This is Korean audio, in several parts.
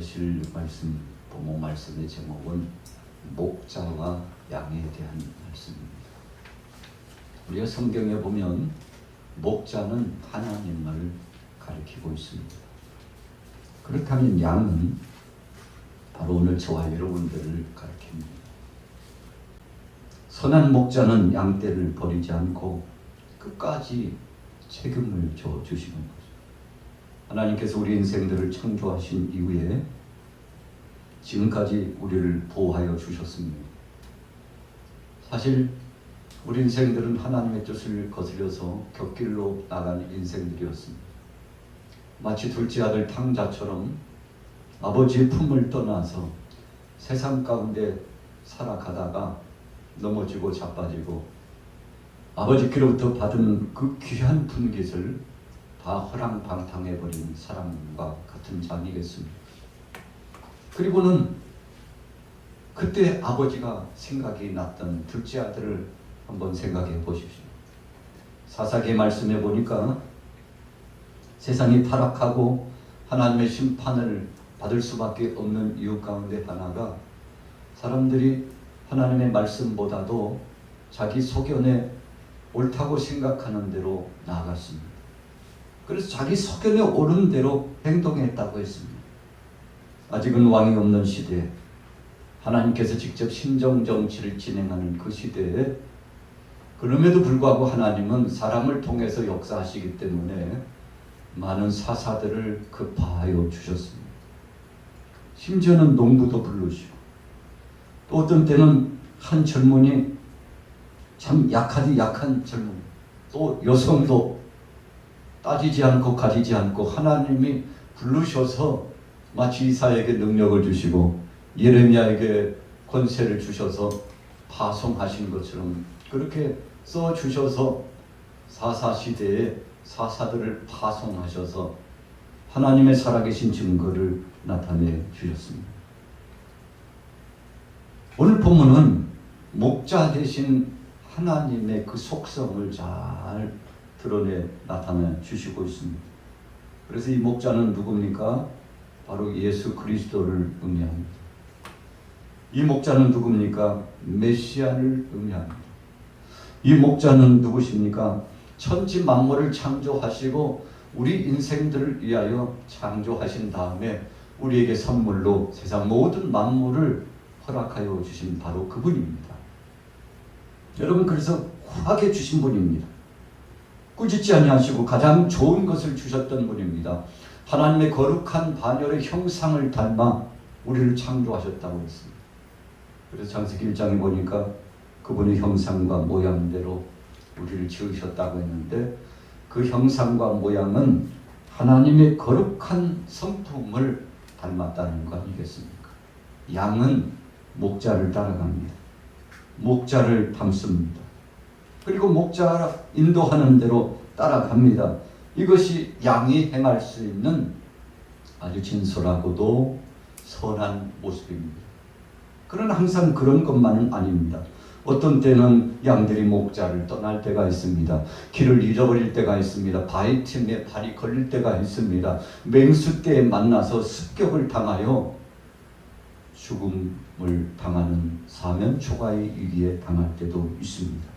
보실 말씀, 본문 말씀의 제목은 목자와 양에 대한 말씀입니다. 우리가 성경에 보면 목자는 하나님을 가리키고 있습니다. 그렇다면 양은 바로 오늘 저와 여러분들을 가리킵니다. 선한 목자는 양떼를 버리지 않고 끝까지 책임을 져 주시는 거죠. 하나님께서 우리 인생들을 창조하신 이후에 지금까지 우리를 보호하여 주셨습니다. 사실 우리 인생들은 하나님의 뜻을 거스려서 곁길로 나간 인생들이었습니다. 마치 둘째 아들 탕자처럼 아버지의 품을 떠나서 세상 가운데 살아가다가 넘어지고 자빠지고 아버지께로부터 받은 그 귀한 분깃을 다 허랑방탕해버린 사람과 같은 장이겠습니다. 그리고는 그때 아버지가 생각이 났던 둘째 아들을 한번 생각해 보십시오. 사사기의 말씀에 보니까 세상이 타락하고 하나님의 심판을 받을 수밖에 없는 이유 가운데 하나가 사람들이 하나님의 말씀보다도 자기 소견에 옳다고 생각하는 대로 나아갔습니다. 그래서 자기 소견에 옳은 대로 행동했다고 했습니다. 아직은 왕이 없는 시대에 하나님께서 직접 신정정치를 진행하는 그 시대에 그럼에도 불구하고 하나님은 사람을 통해서 역사하시기 때문에 많은 사사들을 급파하여 주셨습니다. 심지어는 농부도 부르시고 또 어떤 때는 한 젊은이 참 약하디 약한 젊은이 또 여성도 따지지 않고 가리지 않고 하나님이 부르셔서 마치 이사야에게 능력을 주시고 예레미야에게 권세를 주셔서 파송하신 것처럼 그렇게 써주셔서 사사시대에 사사들을 파송하셔서 하나님의 살아계신 증거를 나타내 주셨습니다. 오늘 본문은 목자 대신 하나님의 그 속성을 잘 드러내 나타내 주시고 있습니다. 그래서 이 목자는 누굽니까? 바로 예수 그리스도를 의미합니다. 이 목자는 누굽니까? 메시아를 의미합니다. 이 목자는 누구십니까? 천지 만물을 창조하시고 우리 인생들을 위하여 창조하신 다음에 우리에게 선물로 세상 모든 만물을 허락하여 주신 바로 그분입니다. 여러분, 그래서 후하게 주신 분입니다. 꾸짖지 아니하시고 가장 좋은 것을 주셨던 분입니다. 하나님의 거룩한 반열의 형상을 닮아 우리를 창조하셨다고 했습니다. 그래서 창세기 1장에 보니까 그분의 형상과 모양대로 우리를 지으셨다고 했는데 그 형상과 모양은 하나님의 거룩한 성품을 닮았다는 거 아니겠습니까? 양은 목자를 따라갑니다. 목자를 닮습니다. 그리고 목자가 인도하는 대로 따라갑니다. 이것이 양이 행할 수 있는 아주 진솔하고도 선한 모습입니다. 그러나 항상 그런 것만은 아닙니다. 어떤 때는 양들이 목자를 떠날 때가 있습니다. 길을 잃어버릴 때가 있습니다. 바위 틈에 발이 걸릴 때가 있습니다. 맹수떼에 만나서 습격을 당하여 죽음을 당하는 사면 초가의 위기에 당할 때도 있습니다.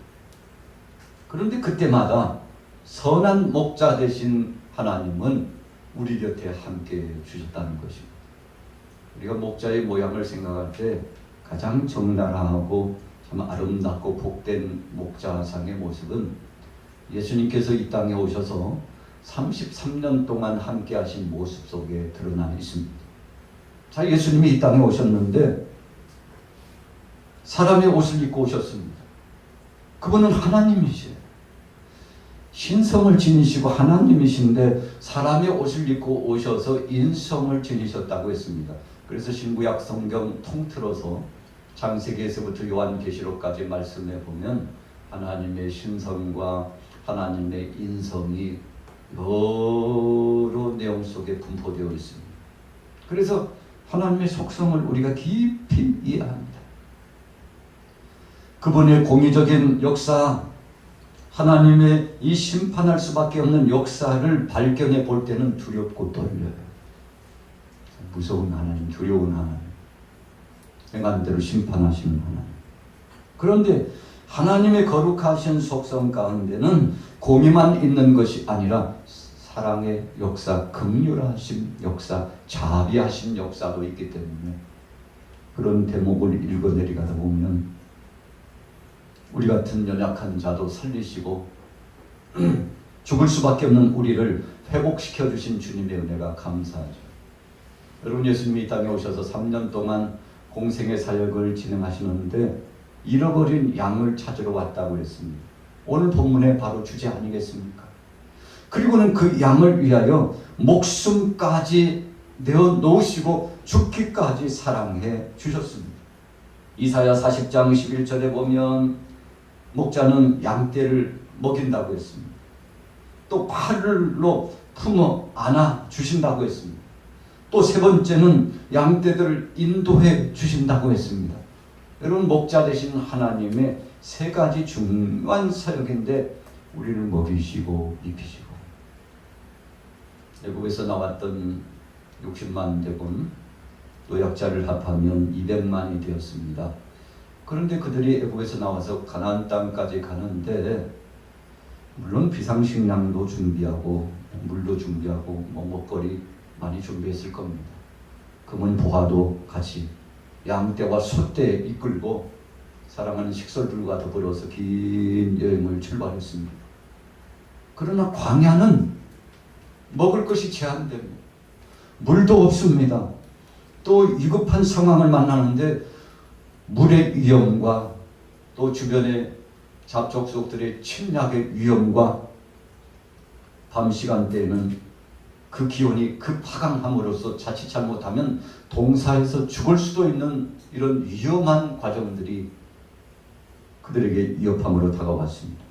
그런데 그때마다 선한 목자 되신 하나님은 우리 곁에 함께 주셨다는 것입니다. 우리가 목자의 모양을 생각할 때 가장 적나라하고 참 아름답고 복된 목자상의 모습은 예수님께서 이 땅에 오셔서 33년 동안 함께 하신 모습 속에 드러나 있습니다. 자, 예수님이 이 땅에 오셨는데 사람의 옷을 입고 오셨습니다. 그분은 하나님이시에요. 신성을 지니시고 하나님이신데 사람의 옷을 입고 오셔서 인성을 지니셨다고 했습니다. 그래서 신구약 성경 통틀어서 창세기에서부터 요한계시록까지 말씀해 보면 하나님의 신성과 하나님의 인성이 여러 내용 속에 분포되어 있습니다. 그래서 하나님의 속성을 우리가 깊이 이해합니다. 그분의 공의적인 역사, 하나님의 이 심판할 수밖에 없는 역사를 발견해 볼 때는 두렵고 떨려요. 무서운 하나님, 두려운 하나님, 행한 대로 심판하시는 하나님. 그런데 하나님의 거룩하신 속성 가운데는 공의만 있는 것이 아니라 사랑의 역사, 긍휼하신 역사, 자비하신 역사도 있기 때문에 그런 대목을 읽어내려가다 보면 우리 같은 연약한 자도 살리시고 죽을 수밖에 없는 우리를 회복시켜 주신 주님의 은혜가 감사하죠. 여러분, 예수님이 이 땅에 오셔서 3년 동안 공생의 사역을 진행하시는데 잃어버린 양을 찾으러 왔다고 했습니다. 오늘 본문의 바로 주제 아니겠습니까? 그리고는 그 양을 위하여 목숨까지 내어놓으시고 죽기까지 사랑해 주셨습니다. 이사야 40장 11절에 보면 목자는 양떼를 먹인다고 했습니다. 또 팔로 품어 안아 주신다고 했습니다. 또 세 번째는 양떼들을 인도해 주신다고 했습니다. 여러분, 목자 되신 하나님의 세 가지 중요한 사역인데 우리를 먹이시고 입히시고, 애국에서 나왔던 60만 대군 노약자를 합하면 200만이 되었습니다. 그런데 그들이 애국에서 나와서 가나안 땅까지 가는데 물론 비상식량도 준비하고 물도 준비하고 먹거리 많이 준비했을 겁니다. 금은 보화도 같이 양떼와 소떼 이끌고 사랑하는 식솔들과 더불어서 긴 여행을 출발했습니다. 그러나 광야는 먹을 것이 제한됩니다. 물도 없습니다. 또 위급한 상황을 만나는데 물의 위험과 또 주변의 잡족속들의 침략의 위험과 밤 시간대에는 그 기온이 급하강함으로써 자칫 잘못하면 동사에서 죽을 수도 있는 이런 위험한 과정들이 그들에게 위협함으로 다가왔습니다.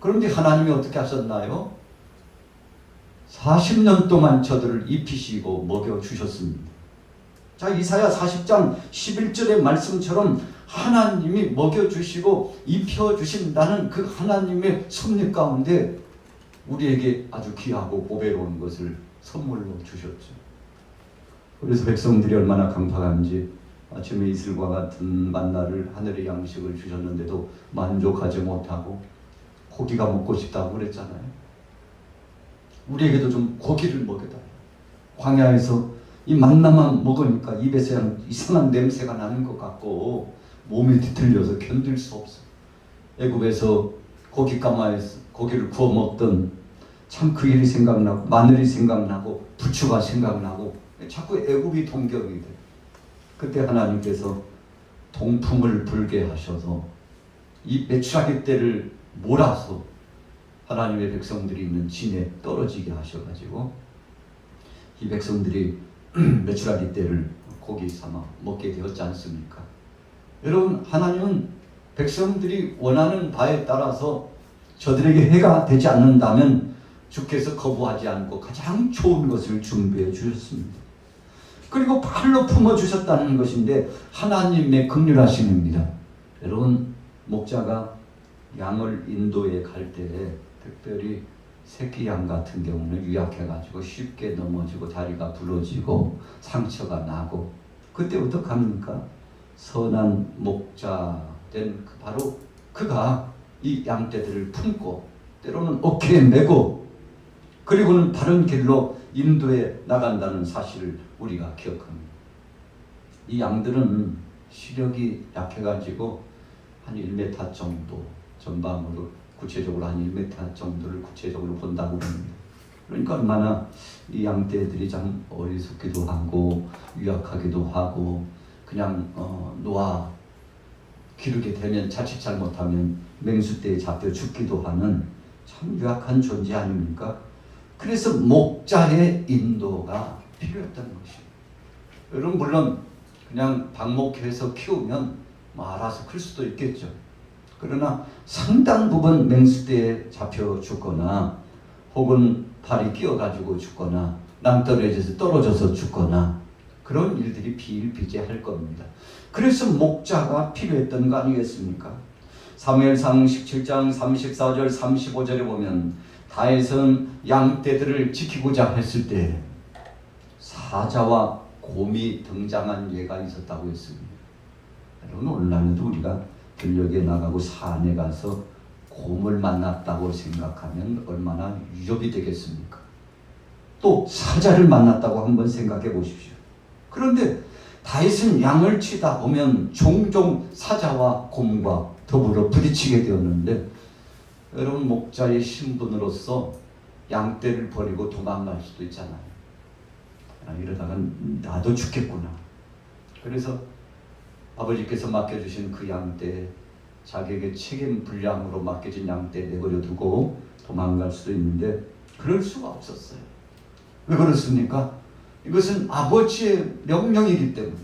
그런데 하나님이 어떻게 하셨나요? 40년 동안 저들을 입히시고 먹여주셨습니다. 자, 이사야 40장 11절의 말씀처럼 하나님이 먹여주시고 입혀주신다는 그 하나님의 섭리 가운데 우리에게 아주 귀하고 보배로운 것을 선물로 주셨죠. 그래서 백성들이 얼마나 강팍한지 아침에 이슬과 같은 만나를 하늘의 양식을 주셨는데도 만족하지 못하고 고기가 먹고 싶다고 그랬잖아요. 우리에게도 좀 고기를 먹여달라. 광야에서 이 만나만 먹으니까 입에서 이상한 냄새가 나는 것 같고 몸이 뒤틀려서 견딜 수 없어. 애굽에서 고깃가마에서 고기를 구워 먹던 참 그 일이 생각나고 마늘이 생각나고 부추가 생각나고 자꾸 애굽이 동경이 돼. 그때 하나님께서 동풍을 불게 하셔서 이 메추라기 떼를 몰아서 하나님의 백성들이 있는 진에 떨어지게 하셔가지고 이 백성들이 메추라기 떼를 고기 삼아 먹게 되었지 않습니까? 여러분, 하나님은 백성들이 원하는 바에 따라서 저들에게 해가 되지 않는다면 주께서 거부하지 않고 가장 좋은 것을 준비해 주셨습니다. 그리고 팔로 품어주셨다는 것인데 하나님의 긍휼하심입니다. 여러분, 목자가 양을 인도에 갈 때에 특별히 새끼 양 같은 경우는 유약해가지고 쉽게 넘어지고 다리가 부러지고 상처가 나고 그때 어떡합니까? 선한 목자 된 바로 그가 이 양떼들을 품고 때로는 어깨에 메고 그리고는 바른 길로 인도에 나간다는 사실을 우리가 기억합니다. 이 양들은 시력이 약해가지고 한 1m 정도 전방으로 구체적으로 한 1m 정도를 구체적으로 본다고 합니다. 그러니까 얼마나 이 양떼들이 참 어리석기도 하고 유약하기도 하고 그냥 놓아 기르게 되면 자칫 잘못하면 맹수떼에 잡혀 죽기도 하는 참 유약한 존재 아닙니까? 그래서 목자의 인도가 필요했던 것입니다. 여러분, 물론 그냥 방목해서 키우면 알아서 클 수도 있겠죠. 그러나 상당 부분 맹수떼에 잡혀 죽거나 혹은 발이 끼어가지고 죽거나 낭떠러지에서 떨어져서 죽거나 그런 일들이 비일비재할 겁니다. 그래서 목자가 필요했던 거 아니겠습니까? 사무엘상 17장 34절 35절에 보면 다윗은 양떼들을 지키고자 했을 때 사자와 곰이 등장한 예가 있었다고 했습니다. 여러분, 오늘날에도 우리가 들녘에 나가고 산에 가서 곰을 만났다고 생각하면 얼마나 위협이 되겠습니까? 또 사자를 만났다고 한번 생각해 보십시오. 그런데 다윗은 양을 치다 보면 종종 사자와 곰과 더불어 부딪히게 되었는데, 여러분, 목자의 신분으로서 양떼를 버리고 도망갈 수도 있잖아요. 이러다가 나도 죽겠구나. 그래서 아버지께서 맡겨주신 그 양떼, 자기에게 책임 분량으로 맡겨진 양떼 내버려 두고 도망갈 수도 있는데 그럴 수가 없었어요. 왜 그렇습니까? 이것은 아버지의 명령이기 때문에,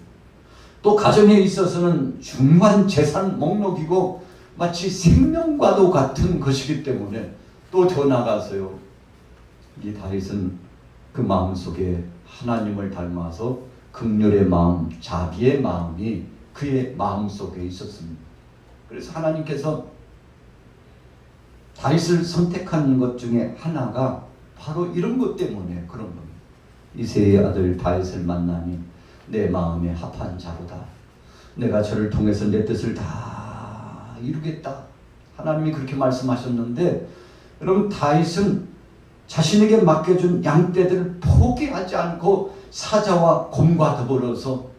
또 가정에 있어서는 중요한 재산 목록이고 마치 생명과도 같은 것이기 때문에, 또 더 나아가서요, 이 다윗은 그 마음속에 하나님을 닮아서 긍휼의 마음, 자비의 마음이 그의 마음속에 있었습니다. 그래서 하나님께서 다윗을 선택한 것 중에 하나가 바로 이런 것 때문에 그런 겁니다. 이새의 아들 다윗을 만나니 내 마음에 합한 자로다. 내가 저를 통해서 내 뜻을 다 이루겠다. 하나님이 그렇게 말씀하셨는데, 여러분, 다윗은 자신에게 맡겨준 양떼들을 포기하지 않고 사자와 곰과 더불어서,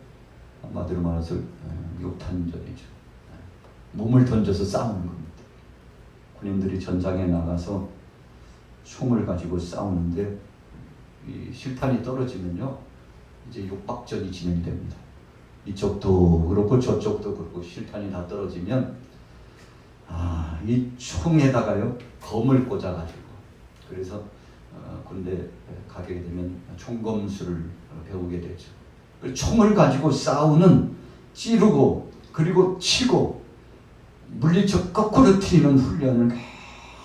한마디로 말해서 육탄전이죠. 몸을 던져서 싸우는 겁니다. 군인들이 전장에 나가서 총을 가지고 싸우는데 이 실탄이 떨어지면요, 이제 육박전이 진행됩니다. 이쪽도 그렇고 저쪽도 그렇고 실탄이 다 떨어지면 이 총에다가요 검을 꽂아가지고, 그래서 군대 가게 되면 총검술을 배우게 되죠. 그 총을 가지고 싸우는, 찌르고 그리고 치고 물리쳐 거꾸로 튀는 훈련을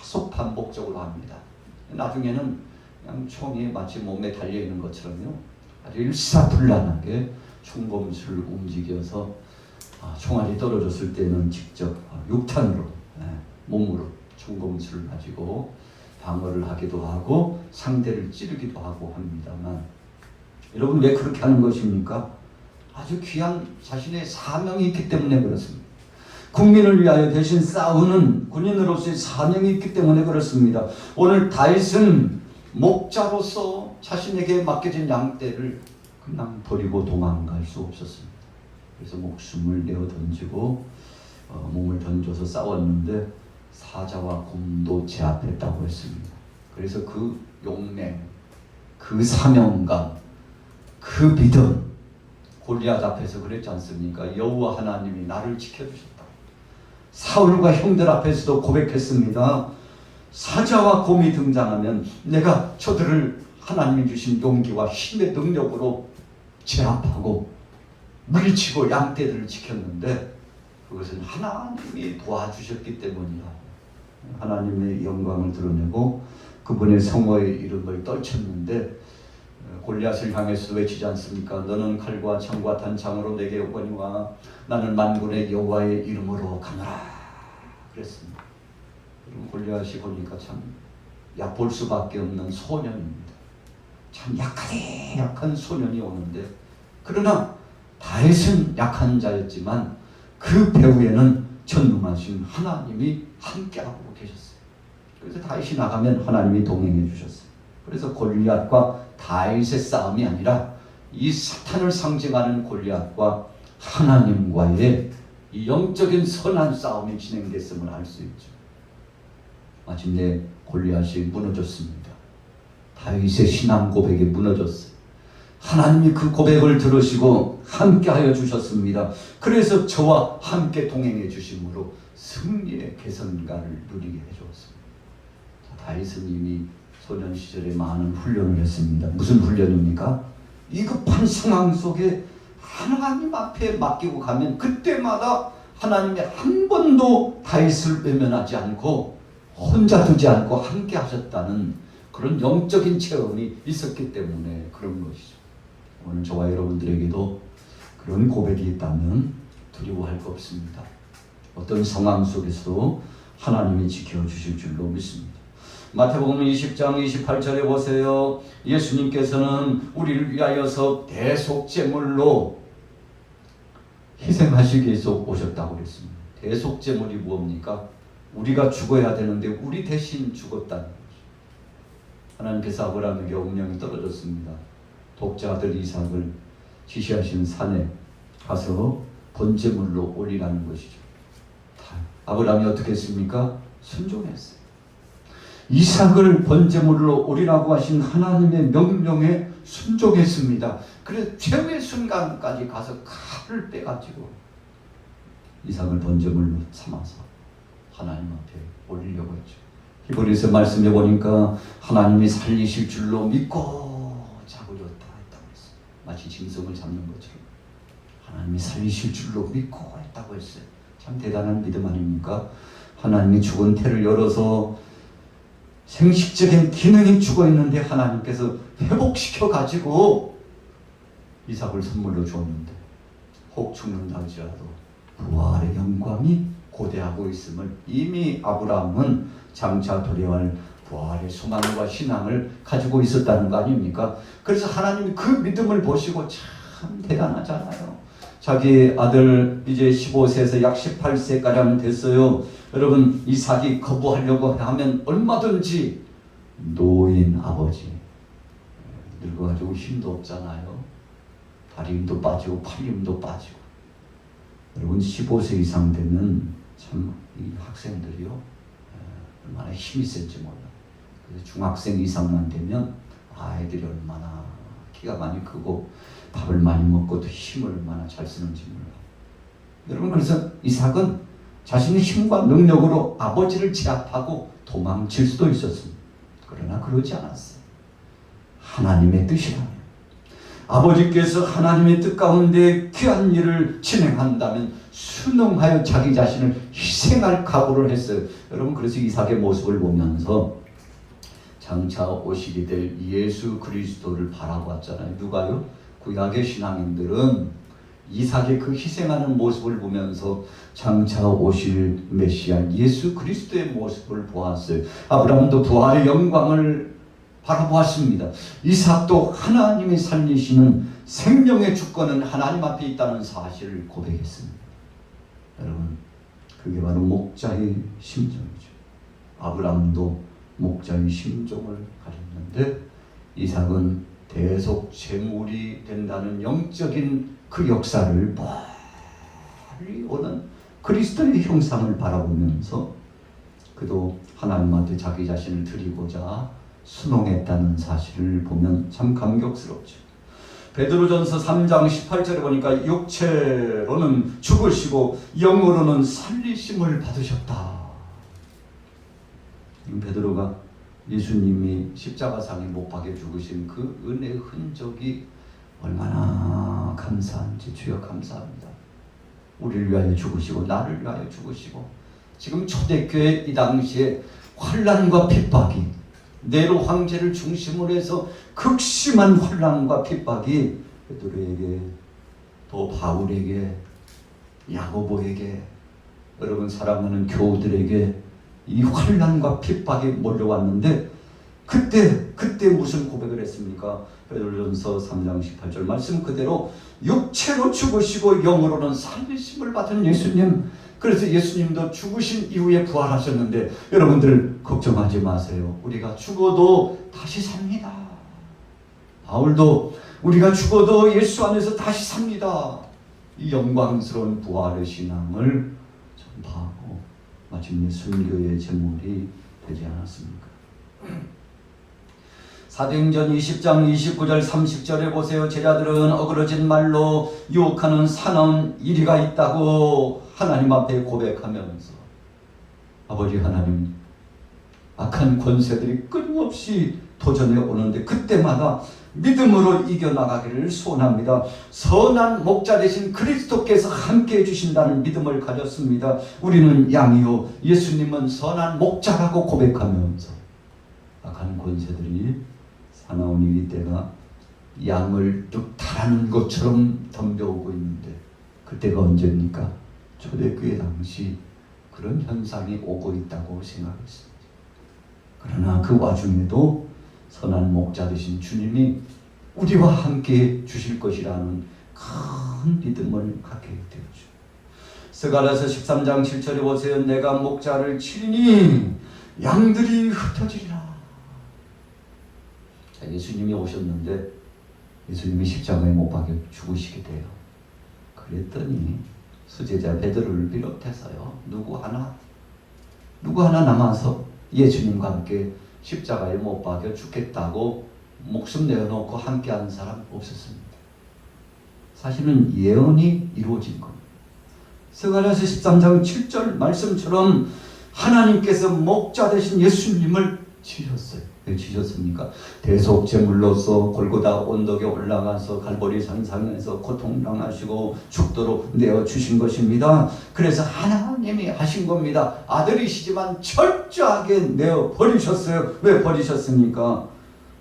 계속 반복적으로 합니다. 나중에는 그냥 총이 마치 몸에 달려있는 것처럼요, 아주 일사불란하게 총검술을 움직여서 총알이 떨어졌을 때는 직접 육탄으로, 몸으로 총검술을 가지고 방어를 하기도 하고 상대를 찌르기도 하고 합니다만, 여러분, 왜 그렇게 하는 것입니까? 아주 귀한 자신의 사명이 있기 때문에 그렇습니다. 국민을 위하여 대신 싸우는 군인으로서의 사명이 있기 때문에 그렇습니다. 오늘 다윗은 목자로서 자신에게 맡겨진 양떼를 그냥 버리고 도망갈 수 없었습니다. 그래서 목숨을 내어 던지고 몸을 던져서 싸웠는데 사자와 곰도 제압했다고 했습니다. 그래서 그 용맹, 그 사명감, 그 믿음, 골리앗 앞에서 그랬지 않습니까? 여호와 하나님이 나를 지켜주셨다. 사울과 형들 앞에서도 고백했습니다. 사자와 곰이 등장하면 내가 저들을 하나님이 주신 용기와 힘의 능력으로 제압하고 물리치고 양떼들을 지켰는데, 그것은 하나님이 도와주셨기 때문이다. 하나님의 영광을 드러내고 그분의 성호의 이름을 떨쳤는데, 골리앗을 향해서 외치지 않습니까? 너는 칼과 창과 단창으로 내게 오거니와 나는 만군의 여호와의 이름으로 가노라 그랬습니다. 골리앗이 보니까 참 얕볼 수밖에 없는 소년입니다. 참 약한 소년이 오는데, 그러나 다윗은 약한 자였지만 그 배후에는 전능하신 하나님이 함께하고 계셨어요. 그래서 다윗이 나가면 하나님이 동행해 주셨어요. 그래서 골리앗과 다윗의 싸움이 아니라 이 사탄을 상징하는 골리앗과 하나님과의 이 영적인 선한 싸움이 진행됐음을 알 수 있죠. 마침내 골리앗이 무너졌습니다. 다윗의 신앙 고백이 무너졌어요. 하나님이 그 고백을 들으시고 함께하여 주셨습니다. 그래서 저와 함께 동행해 주심으로 승리의 개선가를 누리게 해주었습니다. 다윗은 이미 소년 시절에 많은 훈련을 했습니다. 무슨 훈련입니까? 위급한 상황 속에 하나님 앞에 맡기고 가면 그때마다 하나님이 한 번도 다윗을 외면하지 않고 혼자 두지 않고 함께 하셨다는 그런 영적인 체험이 있었기 때문에 그런 것이죠. 오늘 저와 여러분들에게도 그런 고백이 있다면 두려워할 거 없습니다. 어떤 상황 속에서도 하나님이 지켜주실 줄로 믿습니다. 마태복음 20장 28절에 보세요. 예수님께서는 우리를 위하여서 대속제물로 희생하시기 위해서 오셨다고 그랬습니다. 대속제물이 뭡니까? 우리가 죽어야 되는데 우리 대신 죽었다는 거죠. 하나님께서 아브라함에게 운명이 떨어졌습니다. 독자 아들 이삭을 지시하신 산에 가서 번제물로 올리라는 것이죠. 아브라함이 어떻게 했습니까? 순종했어요. 이삭을 번제물로 올리라고 하신 하나님의 명령에 순종했습니다. 그래서 최후의 순간까지 가서 칼을 빼가지고 이삭을 번제물로 삼아서 하나님 앞에 올리려고 했죠. 히브리서 말씀해 보니까 하나님이 살리실 줄로 믿고 잡으렸다 했다고 했어요. 마치 짐승을 잡는 것처럼 하나님이 살리실 줄로 믿고 했다고 했어요. 참 대단한 믿음 아닙니까? 하나님이 죽은 태를 열어서 생식적인 기능이 죽어 있는데 하나님께서 회복시켜 가지고 이삭을 선물로 주었는데 혹 죽는다 할지라도 부활의 영광이 고대하고 있음을 이미 아브라함은 장차 도래할 부활의 소망과 신앙을 가지고 있었다는 거 아닙니까? 그래서 하나님이 그 믿음을 보시고 참 대단하잖아요. 자기 아들 이제 15세에서 약 18세가량 됐어요. 여러분 이삭이 거부하려고 하면 얼마든지 노인 아버지 늙어가지고 힘도 없잖아요. 다리 힘도 빠지고 팔 힘도 빠지고. 여러분 15세 이상 되면 참 이 학생들이요 얼마나 힘이 센지 몰라. 그래서 중학생 이상만 되면 아이들이 얼마나 키가 많이 크고 밥을 많이 먹고 또 힘을 얼마나 잘 쓰는지 몰라. 여러분 그래서 이삭은 자신의 힘과 능력으로 아버지를 제압하고 도망칠 수도 있었습니다. 그러나 그러지 않았어요. 하나님의 뜻이라면 아버지께서 하나님의 뜻 가운데 귀한 일을 진행한다면 순응하여 자기 자신을 희생할 각오를 했어요. 여러분 그래서 이삭의 모습을 보면서 장차 오시게 될 예수 그리스도를 바라보았잖아요. 누가요? 구약의 신앙인들은 이삭의 그 희생하는 모습을 보면서 장차 오실 메시아 예수 그리스도의 모습을 보았어요. 아브라함도 부활의 영광을 바라보았습니다. 이삭도 하나님이 살리시는 생명의 주권은 하나님 앞에 있다는 사실을 고백했습니다. 여러분 그게 바로 목자의 심정이죠. 아브라함도 목자의 심정을 가졌는데 이삭은 대속 제물이 된다는 영적인 그 역사를 멀리 오는 그리스도의 형상을 바라보면서 그도 하나님한테 자기 자신을 드리고자 순응했다는 사실을 보면 참 감격스럽죠. 베드로전서 3장 18절에 보니까 육체로는 죽으시고 영으로는 살리심을 받으셨다. 베드로가 예수님이 십자가상에 못 박혀 죽으신 그 은혜의 흔적이 얼마나 감사한지 주여 감사합니다. 우리를 위하여 죽으시고 나를 위하여 죽으시고 지금 초대교회 이 당시에 환난과 핍박이 네로 황제를 중심으로 해서 극심한 환난과 핍박이 베드로에게 또 바울에게 야고보에게 여러분 사랑하는 교우들에게 이 환난과 핍박이 몰려왔는데 그때 무슨 고백을 했습니까? 베드로전서 3장 18절 말씀 그대로 육체로 죽으시고 영으로는 살리심을 받은 예수님. 그래서 예수님도 죽으신 이후에 부활하셨는데 여러분들 걱정하지 마세요. 우리가 죽어도 다시 삽니다. 바울도 우리가 죽어도 예수 안에서 다시 삽니다. 이 영광스러운 부활의 신앙을 전파하고 마침내 순교의 제물이 되지 않았습니까? 사도행전 20장 29절 30절에 보세요. 제자들은 어그러진 말로 유혹하는 사나운 이리가 있다고 하나님 앞에 고백하면서 아버지 하나님 악한 권세들이 끊임없이 도전해 오는데 그때마다 믿음으로 이겨나가기를 소원합니다. 선한 목자 되신 그리스도께서 함께 해주신다는 믿음을 가졌습니다. 우리는 양이요 예수님은 선한 목자라고 고백하면서 악한 권세들이 사나운 이리 때가 양을 뚝탈하는 것처럼 덤벼오고 있는데 그때가 언제입니까? 초대교회 당시 그런 현상이 오고 있다고 생각했습니다. 그러나 그 와중에도 선한 목자 되신 주님이 우리와 함께 주실 것이라는 큰 믿음을 갖게 되었죠. 스가랴서 13장 7절에 보세요. 내가 목자를 치리니 양들이 흩어지리라. 자, 예수님이 오셨는데 예수님이 십자가에 못 박혀 죽으시게 돼요. 그랬더니 수제자 베드로를 비롯해서요, 누구 하나 남아서 예수님과 함께 십자가에 못 박혀 죽겠다고 목숨 내어놓고 함께하는 사람 없었습니다. 사실은 예언이 이루어진 겁니다. 스가랴서 13장 7절 말씀처럼 하나님께서 목자 되신 예수님을 치셨어요. 왜 치셨습니까? 대속제물로서 골고다 언덕에 올라가서 갈보리 산상에서 고통당하시고 죽도록 내어주신 것입니다. 그래서 하나님이 하신 겁니다. 아들이시지만 철저하게 내어버리셨어요. 왜 버리셨습니까?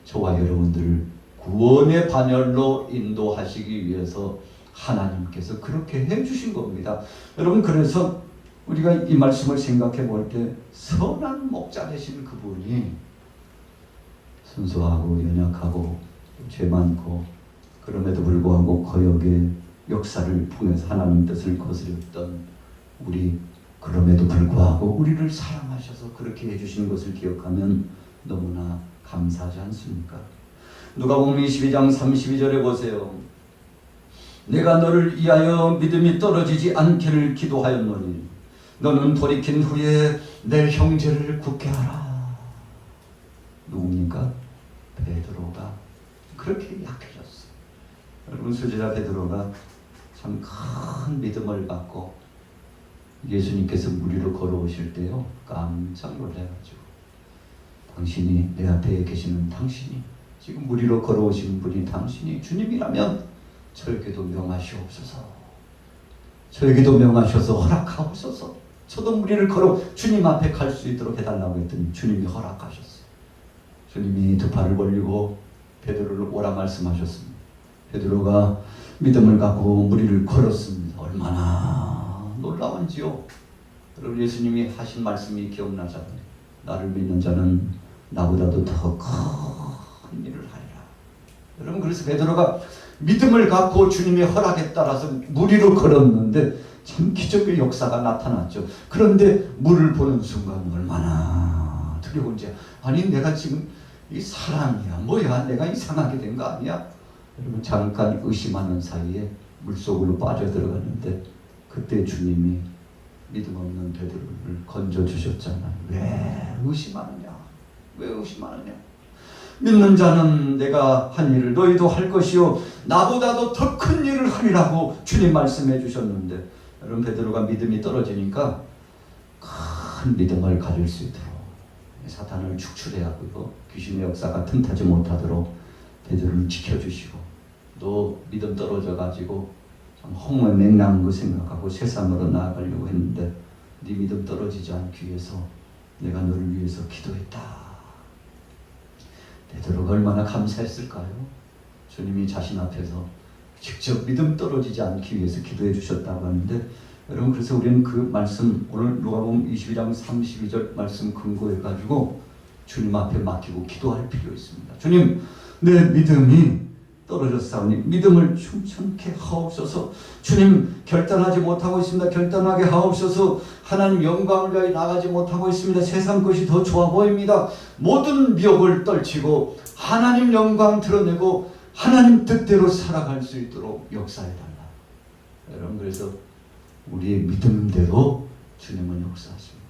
저와 여러분들을 구원의 반열로 인도하시기 위해서 하나님께서 그렇게 해주신 겁니다. 여러분, 그래서 우리가 이 말씀을 생각해 볼 때 선한 목자 되신 그분이 순수하고 연약하고 죄 많고 그럼에도 불구하고 거역의 역사를 통해서 하나님 뜻을 거스렸던 우리, 그럼에도 불구하고 우리를 사랑하셔서 그렇게 해주신 것을 기억하면 너무나 감사하지 않습니까? 누가복음 22장 32절에 보세요. 내가 너를 위하여 믿음이 떨어지지 않기를 기도하였노니 너는 돌이킨 후에 내 형제를 굳게 하라. 누굽니까? 베드로가 그렇게 약해졌어요. 여러분, 수제자 베드로가 참 큰 믿음을 갖고 예수님께서 물 위로 걸어오실 때요, 깜짝 놀라가지고 당신이, 내 앞에 계시는 당신이, 지금 물 위로 걸어오신 분이 당신이 주님이라면 저에게도 명하시옵소서. 저에게도 명하셔서 허락하옵소서. 저도 물 위를 걸어 주님 앞에 갈 수 있도록 해달라고 했더니 주님이 허락하셨어요. 주님이 두 팔을 벌리고 베드로를 오라 말씀하셨습니다. 베드로가 믿음을 갖고 물 위를 걸었습니다. 얼마나 놀라운지요. 여러분, 예수님이 하신 말씀이 기억나잖아요. 나를 믿는 자는 나보다도 더 큰 일을 하리라. 여러분, 그래서 베드로가 믿음을 갖고 주님의 허락에 따라서 물 위로 걸었는데 참 기적의 역사가 나타났죠. 그런데 물을 보는 순간 얼마나 두려운지. 아니, 내가 지금 이 사람이야 뭐야, 내가 이상하게 된 거 아니야? 여러분, 잠깐 의심하는 사이에 물속으로 빠져들어갔는데 그때 주님이 믿음 없는 베드로를 건져주셨잖아요. 왜 의심하느냐? 왜 의심하느냐? 믿는 자는 내가 한 일을 너희도 할 것이요 나보다도 더 큰 일을 하리라고 주님 말씀해 주셨는데, 여러분, 베드로가 믿음이 떨어지니까 큰 믿음을 가질 수 있도록 사탄을 축출해하고요, 귀신의 역사가 틈타지 못하도록 베드로를 지켜주시고, 또 믿음 떨어져 가지고 홍해 맹랑한 거 생각하고 세상으로 나아가려고 했는데 네 믿음 떨어지지 않기 위해서 내가 너를 위해서 기도했다. 베드로가 얼마나 감사했을까요? 주님이 자신 앞에서 직접 믿음 떨어지지 않기 위해서 기도해 주셨다고 하는데, 여러분, 그래서 우리는 그 말씀, 오늘 누가복음 22장 32절 말씀 근거해 가지고 주님 앞에 맡기고 기도할 필요 있습니다. 주님, 내 믿음이 떨어졌사오니 믿음을 충천케 하옵소서. 주님, 결단하지 못하고 있습니다. 결단하게 하옵소서. 하나님 영광을 위하여 나가지 못하고 있습니다. 세상 것이 더 좋아 보입니다. 모든 미혹을 떨치고 하나님 영광 드러내고 하나님 뜻대로 살아갈 수 있도록 역사해달라. 여러분, 그래서 우리의 믿음대로 주님은 역사하십니다.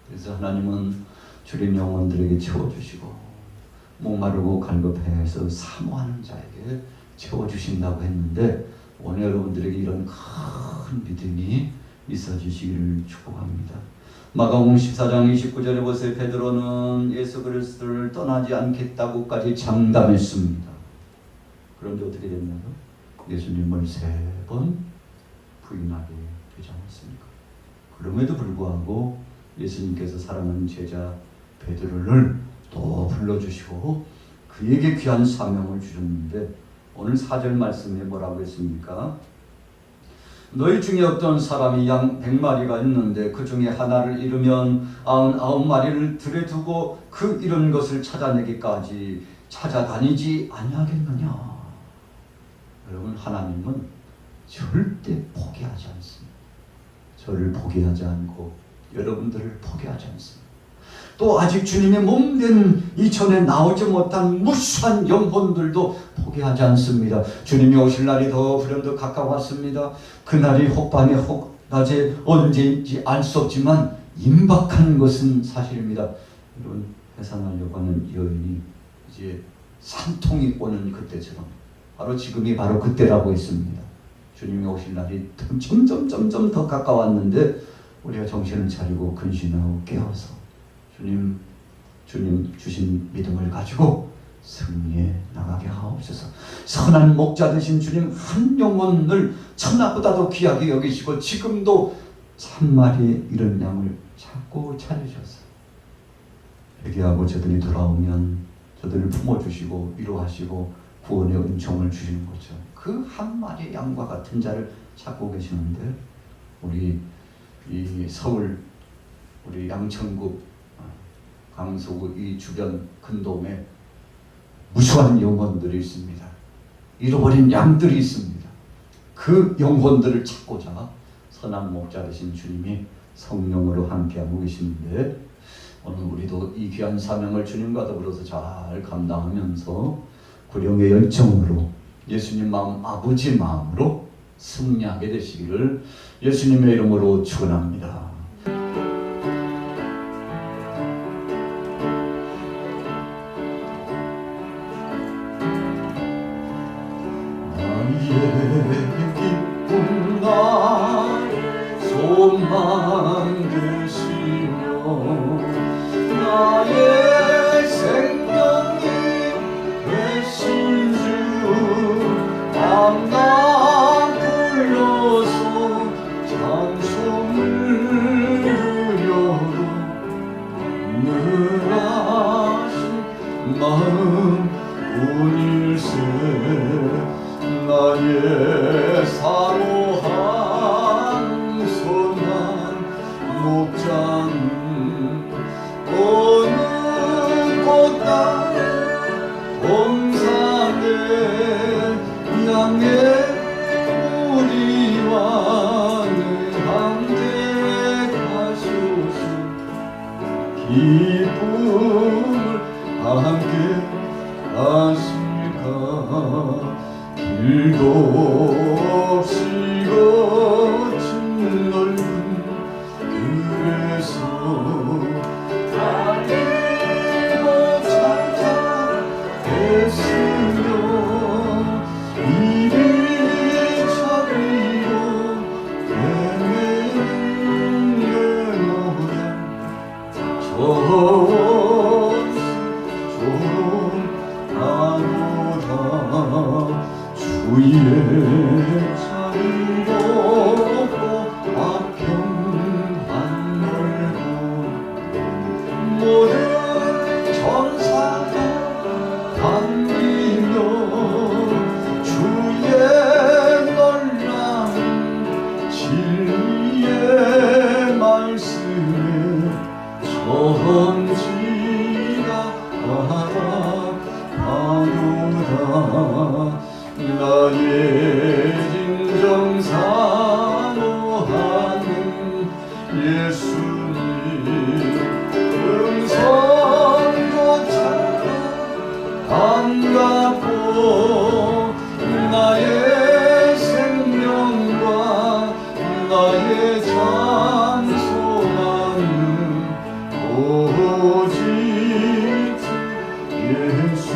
그래서 하나님은 주린 영혼들에게 채워주시고 목마르고 갈급해서 사모하는 자에게 채워주신다고 했는데, 오늘 여러분들에게 이런 큰 믿음이 있어주시기를 축복합니다. 마가복음 14장 29절에 보세요. 베드로는 예수 그리스도를 떠나지 않겠다고까지 장담했습니다. 그런데 어떻게 됐나요? 예수님을 3번 부인하게 되지 않았습니까? 그럼에도 불구하고 예수님께서 사랑하는 제자 베드로를 또 불러주시고 그에게 귀한 사명을 주셨는데, 오늘 4절 말씀에 뭐라고 했습니까? 너희 중에 어떤 사람이 양 100마리가 있는데 그 중에 하나를 잃으면 99마리를 들에 두고 그 잃은 것을 찾아내기까지 찾아다니지 아니하겠느냐. 여러분, 하나님은 절대 포기하지 않습니다. 저를 포기하지 않고 여러분들을 포기하지 않습니다. 또 아직 주님의 몸된 이천에 나오지 못한 무수한 영혼들도 포기하지 않습니다. 주님이 오실 날이 더 불현듯 가까웠습니다. 그날이 혹밤에 혹 낮에 언제인지 알 수 없지만 임박한 것은 사실입니다. 여러분, 해산하려고 하는 여인이 이제 산통이 오는 그때처럼 바로 지금이 바로 그때라고 했습니다. 주님이 오실 날이 점점 더 가까웠는데 우리가 정신을 차리고 근신하고 깨어서 주님 주신 믿음을 가지고 승리에 나가게 하옵소서. 선한 목자 되신 주님 한 영혼을 천하보다도 귀하게 여기시고 지금도 3마리 이런 양을 자꾸 찾으셔서 회개하고 저들이 돌아오면 저들을 품어주시고 위로하시고 구원의 은총을 주시는 것처럼 그 한 마리 양과 같은 자를 찾고 계시는데 우리 이 서울 우리 양천구 강서구 이 주변 큰 도움에 무수한 영혼들이 있습니다. 잃어버린 양들이 있습니다. 그 영혼들을 찾고자 선한 목자 되신 주님이 성령으로 함께하고 계시는데 오늘 우리도 이 귀한 사명을 주님과 더불어서 잘 감당하면서 구령의 열정으로 예수님 마음 아버지 마음으로 승리하게 되시기를 예수님의 이름으로 축원합니다. 기쁜 날 소망 되시며 나의 생명이 되신 주 밤낮 불러서 찬송을 드려도 능하신 마음 운일세 나의 사모한 선한 목자는 어느 곳 땅에 동산에 양의 우리와 함께 가소서 기쁨을 함께 하실까 길도 없이 거친 넓은 길에서 달리고 찾아했으며 이리 차리고 헤매는 내 모양 좋아하노다 주의 자리로 화평한 넓고 모든 전사도 담기며 주의 놀라운 진리의 말씀에 전지가 하노다 나의 진정 사모하는 예수님 음성조차 반갑고 나의 생명과 나의 장소하는 오직 예수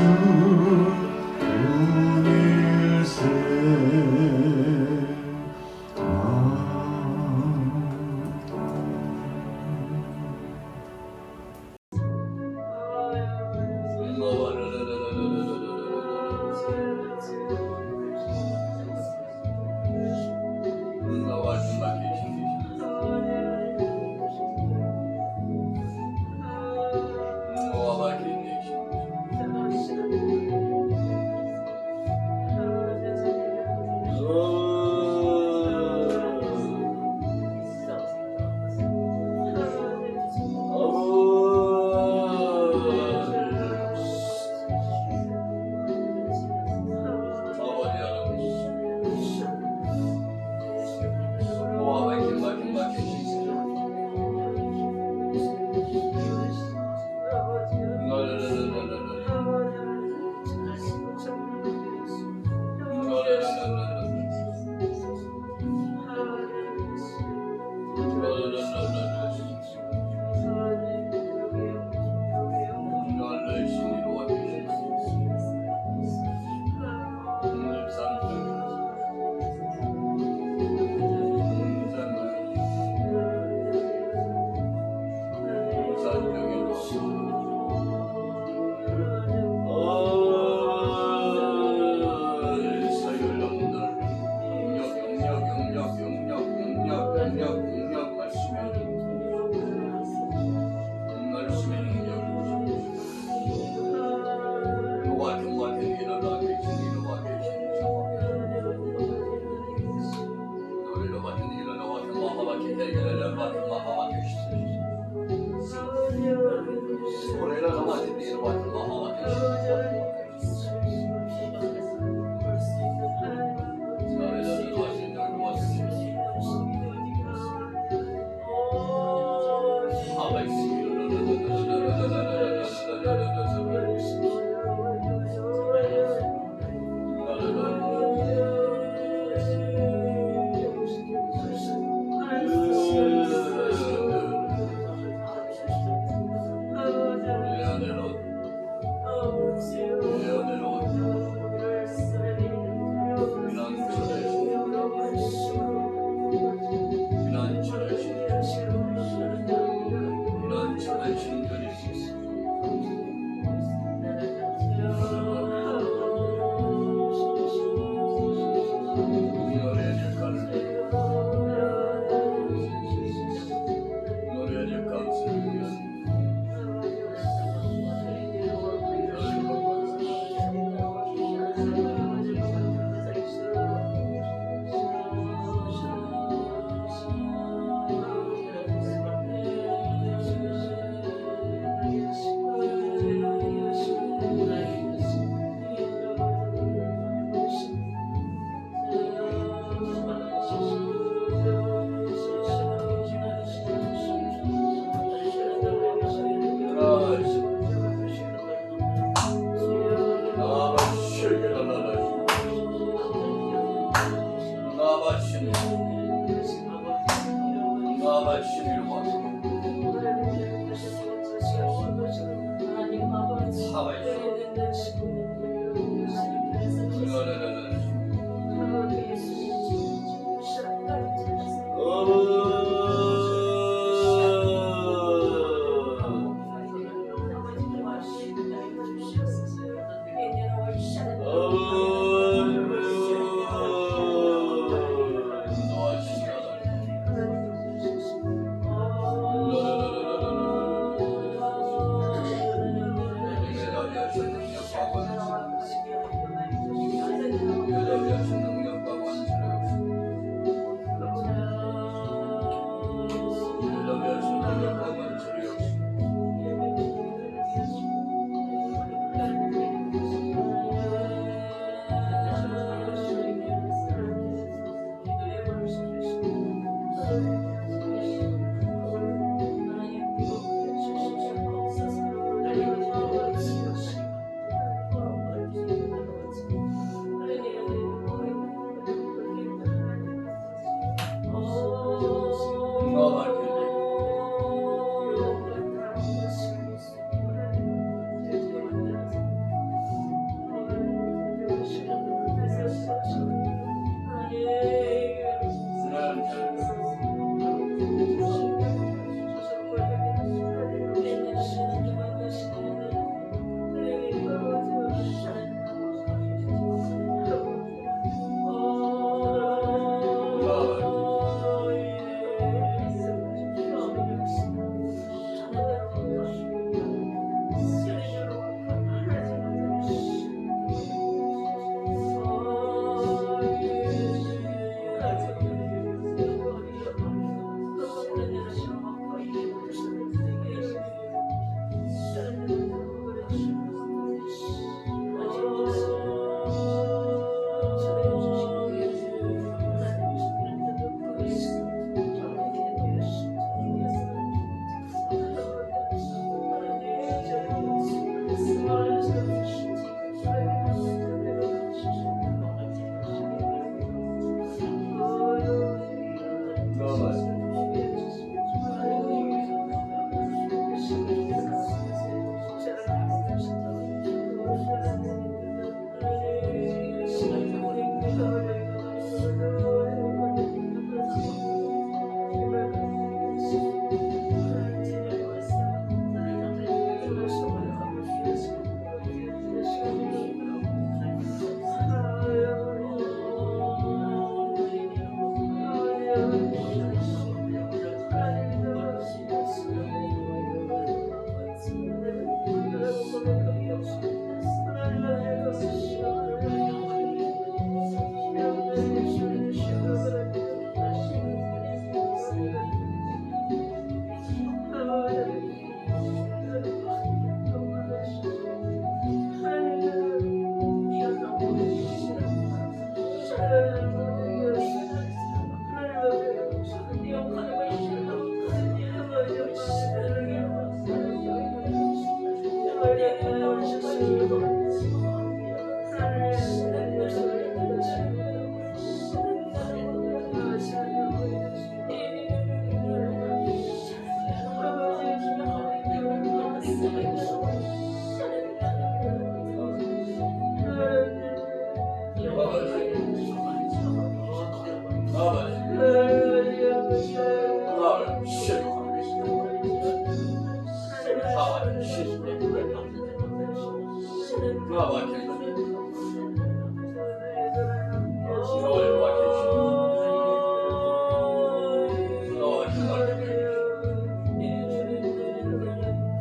그와 막혀 있는